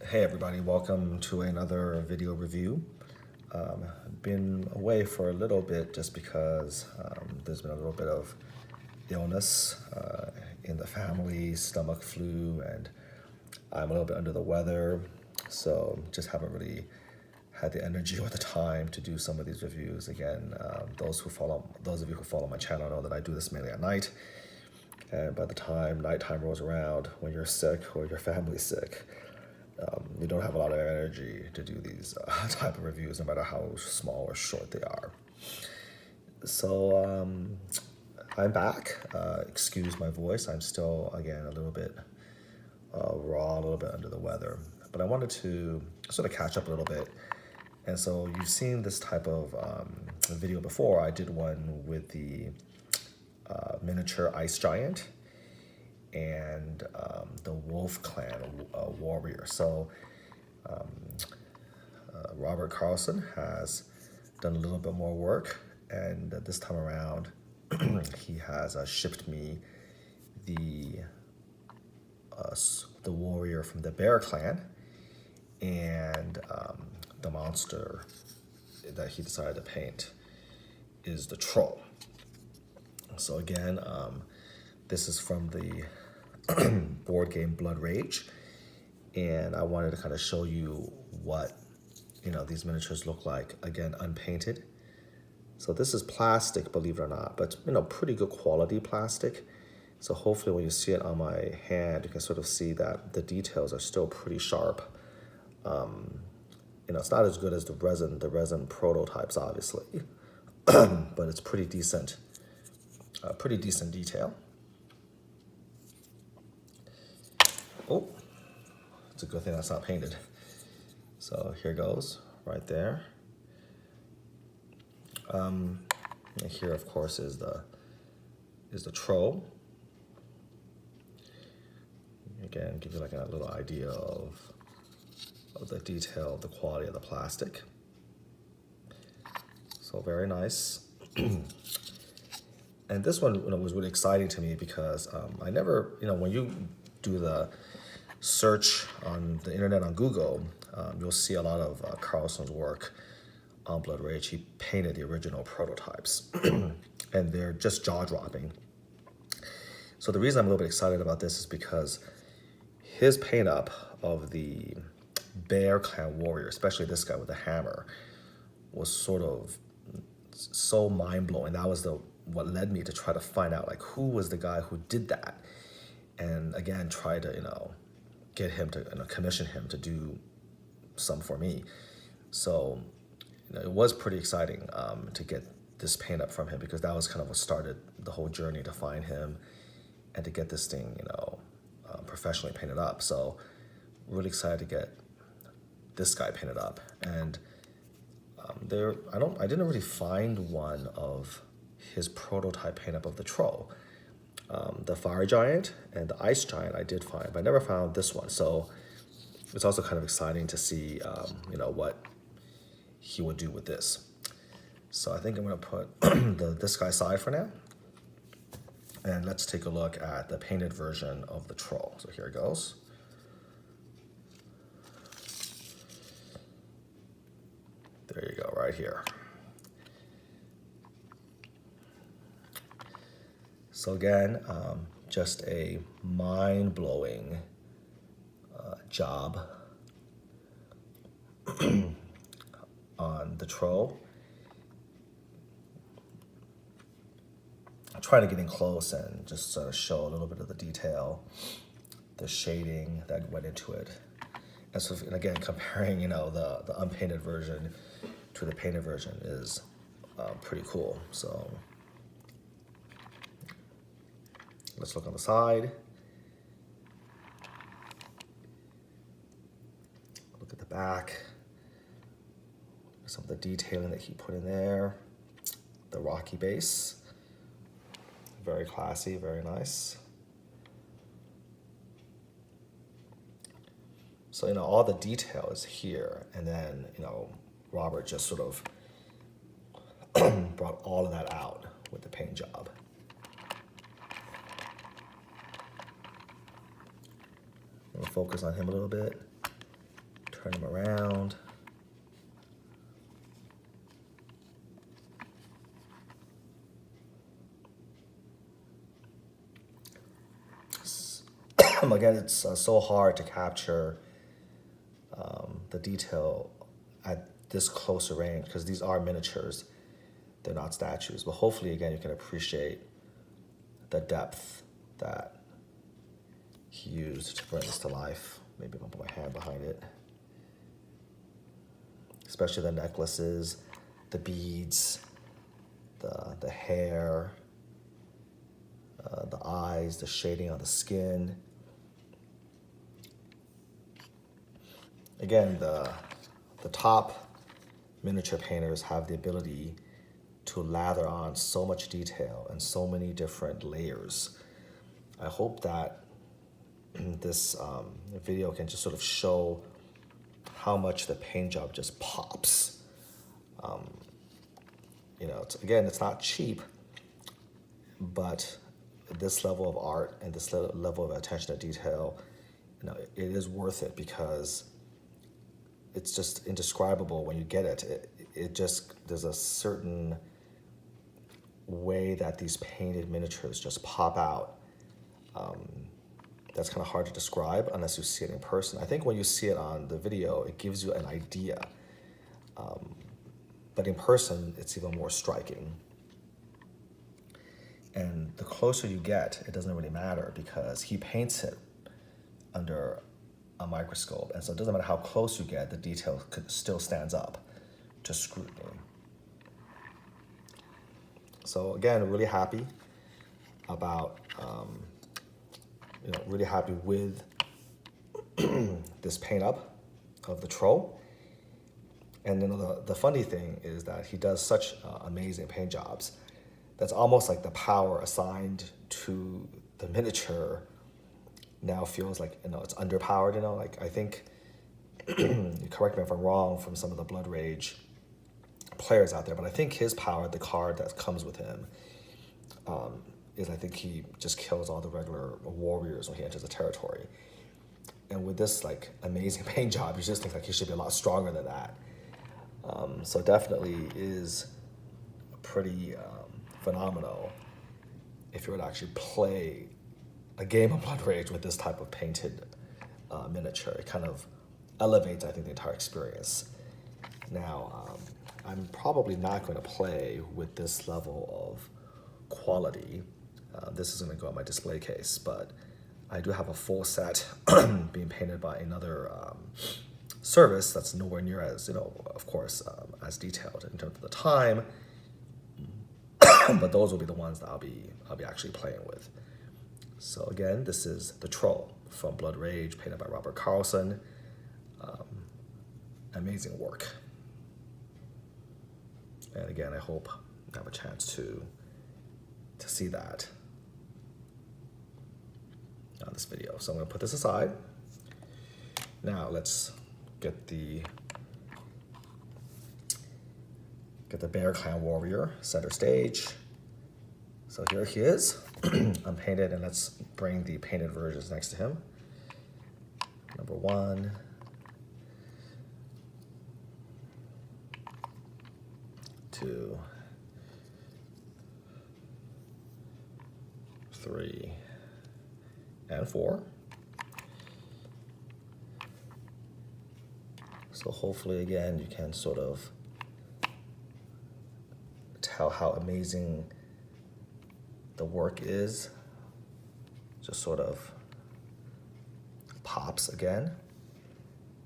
Hey everybody, welcome to another video review. Been away for a little bit just because there's been a little bit of illness in the family, stomach flu, and I'm a little bit under the weather, so just haven't really had the energy or the time to do some of these reviews. Again, those of you who follow my channel know that I do this mainly at night, and by the time nighttime rolls around, when you're sick or your family's sick, you don't have a lot of energy to do these type of reviews, no matter how small or short they are. So I'm back. Excuse my voice. I'm still, again, a little bit raw, a little bit under the weather. But I wanted to sort of catch up a little bit. And so you've seen this type of video before. I did one with the miniature ice giant and the Wolf Clan warrior. So Robert Carlson has done a little bit more work, and this time around he has shipped me the warrior from the Bear Clan, and the monster that he decided to paint is the troll. So again, this is from the board game Blood Rage, and I wanted to kind of show you what these miniatures look like, again, unpainted. So this is plastic, believe it or not, but pretty good quality plastic. So hopefully when you see it on my hand, you can sort of see that the details are still pretty sharp. It's not as good as the resin prototypes, obviously, but it's pretty decent detail. Oh, it's a good thing that's not painted. So here goes, right there. And here, of course, is the troll. Again, give you like a little idea of the detail, the quality of the plastic. So very nice. And this one was really exciting to me because I never, when you do the search on the internet on Google, you'll see a lot of Carlson's work on Blood Rage. He painted the original prototypes, and they're just jaw-dropping. So the reason I'm a little bit excited about this is because his paint up of the Bear Clan warrior, especially this guy with the hammer, was sort of so mind-blowing. That was what led me to try to find out who was the guy who did that, and again try to get him to commission him to do some for me. So it was pretty exciting to get this paint up from him, because that was kind of what started the whole journey to find him and to get this thing professionally painted up. So really excited to get this guy painted up. And I didn't really find one of his prototype paint up of the troll. The fire giant and the ice giant I did find, but I never found this one. So it's also kind of exciting to see what he would do with this. So I think I'm going to put this guy aside for now, and let's take a look at the painted version of the troll. So here it goes. There you go, right here. So again, just a mind-blowing job on the troll. I'm trying to get in close and just sort of show a little bit of the detail, the shading that went into it. And so, again, comparing the unpainted version to the painted version is pretty cool. So let's look on the side. Look at the back. Some of the detailing that he put in there. The rocky base. Very classy, very nice. So, all the detail is here. And then, Robert just sort of brought all of that out with the paint job. I'm gonna focus on him a little bit. Turn them around. Again, it's so hard to capture the detail at this close a range because these are miniatures. They're not statues. But hopefully, again, you can appreciate the depth that he used to bring this to life. Maybe I'll put my hand behind it. Especially the necklaces, the beads, the hair, the eyes, the shading on the skin. Again, the top miniature painters have the ability to lather on so much detail and so many different layers. I hope that this video can just sort of show how much the paint job just pops. Again, it's not cheap, but this level of art and this level of attention to detail, it is worth it because it's just indescribable when you get it. There's a certain way that these painted miniatures just pop out. That's kind of hard to describe unless you see it in person. I think when you see it on the video, it gives you an idea. But in person, it's even more striking. And the closer you get, it doesn't really matter because he paints it under a microscope. And so it doesn't matter how close you get, the detail still stands up to scrutiny. So again, really happy about, really happy with this paint up of the troll. And then the funny thing is that he does such amazing paint jobs. That's almost like the power assigned to the miniature now feels like, it's underpowered, like I think, correct me if I'm wrong from some of the Blood Rage players out there, but I think his power, the card that comes with him, is I think he just kills all the regular warriors when he enters the territory. And with this like amazing paint job, you just think like he should be a lot stronger than that. So definitely is pretty phenomenal if you were to actually play a game of Blood Rage with this type of painted miniature. It kind of elevates, I think, the entire experience. Now, I'm probably not going to play with this level of quality. This is going to go on my display case, but I do have a full set being painted by another service that's nowhere near as, of course, as detailed in terms of the time. But those will be the ones that I'll be actually playing with. So again, this is The Troll from Blood Rage, painted by Robert Carlson. Amazing work. And again, I hope I have a chance to see that on this video. So I'm going to put this aside. Now let's get the Bear Clan Warrior center stage. So here he is, unpainted, and let's bring the painted versions next to him. Number 1. 2. 3. And 4. So hopefully, again, you can sort of tell how amazing the work is. Just sort of pops again.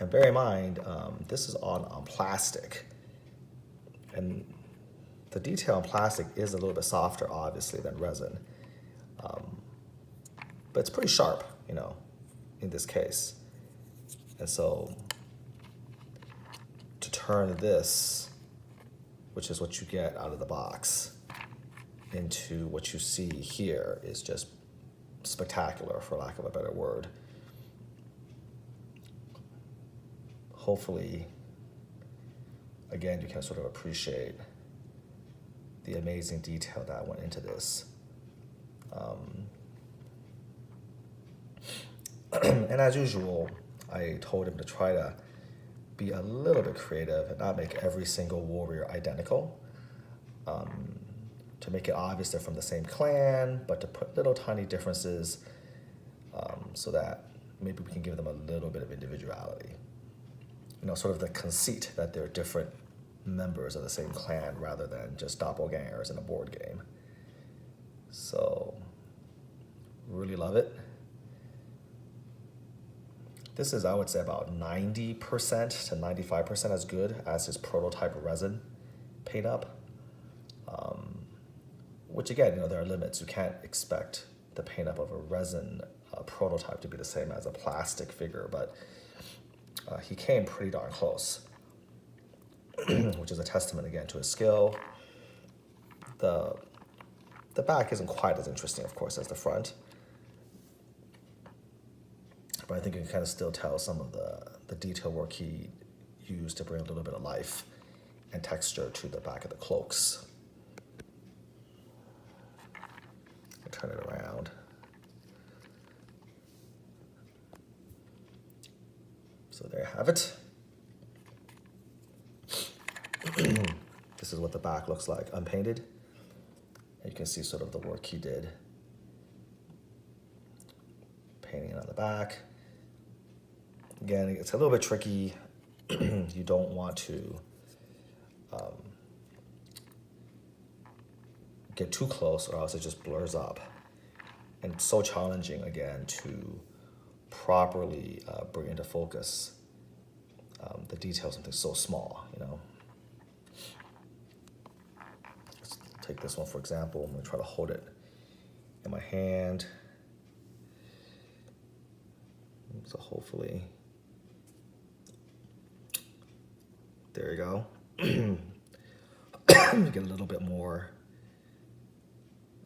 And bear in mind, this is on plastic. And the detail on plastic is a little bit softer, obviously, than resin. But it's pretty sharp, in this case. And so to turn this, which is what you get out of the box, into what you see here is just spectacular, for lack of a better word. Hopefully, again, you can sort of appreciate the amazing detail that went into this. And as usual, I told him to try to be a little bit creative and not make every single warrior identical. To make it obvious they're from the same clan, but to put little tiny differences so that maybe we can give them a little bit of individuality. Sort of the conceit that they're different members of the same clan rather than just doppelgangers in a board game. So, really love it. This is, I would say, about 90% to 95% as good as his prototype resin paint up. Which again, there are limits. You can't expect the paint up of a resin prototype to be the same as a plastic figure, but he came pretty darn close, which is a testament again to his skill. The back isn't quite as interesting, of course, as the front, but I think you can kind of still tell some of the detail work he used to bring a little bit of life and texture to the back of the cloaks. Turn it around. So there you have it. This is what the back looks like, unpainted. And you can see sort of the work he did. Painting it on the back. Again, it's a little bit tricky. You don't want to get too close or else it just blurs up. And it's so challenging, again, to properly bring into focus the details of something so small, Let's take this one, for example. I'm gonna try to hold it in my hand. So hopefully, there you go. Get a little bit more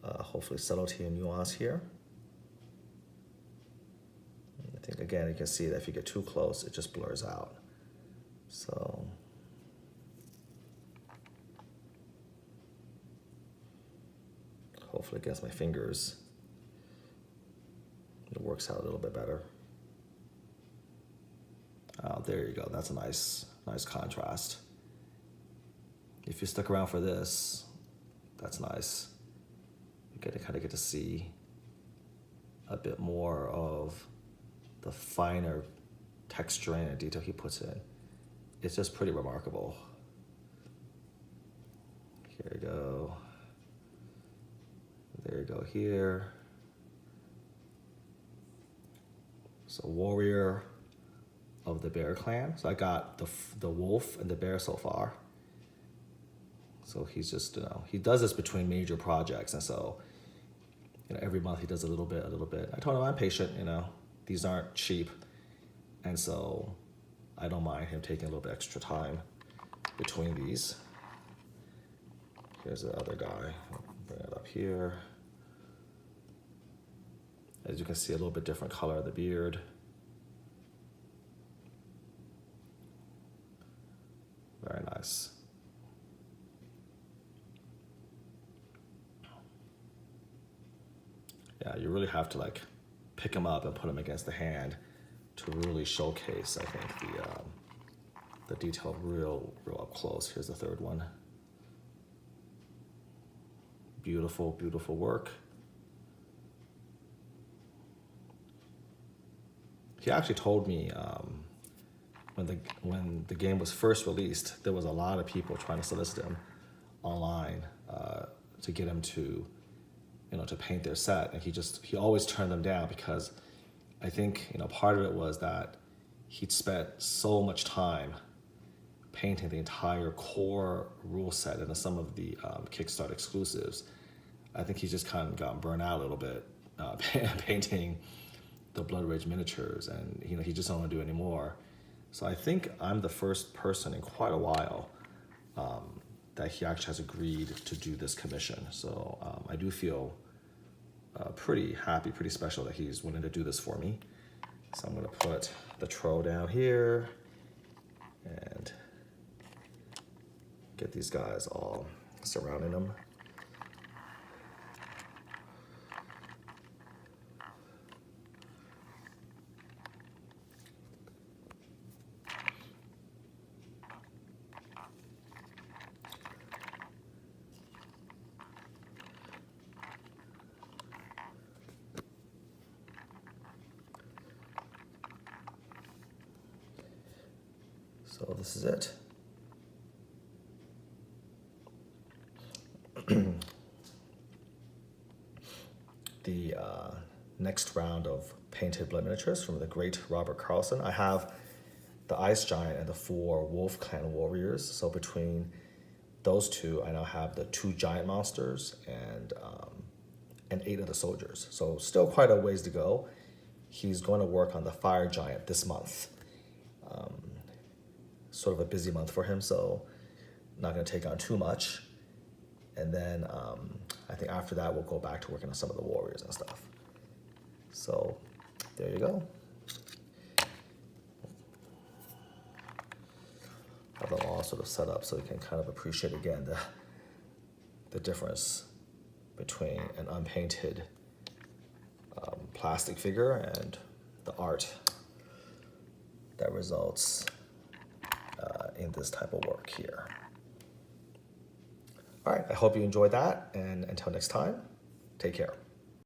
hopefully subtlety and nuance here. I think again you can see that if you get too close it just blurs out. So hopefully against my fingers it works out a little bit better. There you go, that's a nice contrast. If you stuck around for this, that's nice. You kind of get to see a bit more of the finer texturing and detail he puts in. It's just pretty remarkable. Here you go. There you go here. So warrior of the bear clan. So I got the wolf and the bear so far. So he's just, he does this between major projects. And so, every month he does a little bit. I told him I'm patient, these aren't cheap. And so I don't mind him taking a little bit extra time between these. Here's the other guy, I'll bring it up here. As you can see, a little bit different color of the beard. Very nice. Yeah, you really have to pick them up and put them against the hand to really showcase, I think, the detail real up close. Here's the third one. Beautiful, beautiful work. He actually told me when the game was first released, there was a lot of people trying to solicit him online to get him to paint their set, and he always turned them down because I think part of it was that he'd spent so much time painting the entire core rule set and some of the Kickstarter exclusives. I think he's just kind of gotten burnt out a little bit painting the Blood Rage miniatures, and he just don't want to do anymore. So I think I'm the first person in quite a while that he actually has agreed to do this commission. So I do feel pretty happy, pretty special that he's willing to do this for me. So I'm gonna put the Tro down here and get these guys all surrounding him. So this is it. The next round of painted blood miniatures from the great Robert Carlson. I have the Ice Giant and the 4 Wolf Clan warriors. So between those two, I now have the 2 giant monsters and 8 of the soldiers. So still quite a ways to go. He's going to work on the Fire Giant this month. Sort of a busy month for him, so not going to take on too much. And then I think after that, we'll go back to working on some of the warriors and stuff. So there you go. Have them all sort of set up so you can kind of appreciate again the difference between an unpainted plastic figure and the art that results in this type of work here. All right, I hope you enjoyed that, and until next time, take care.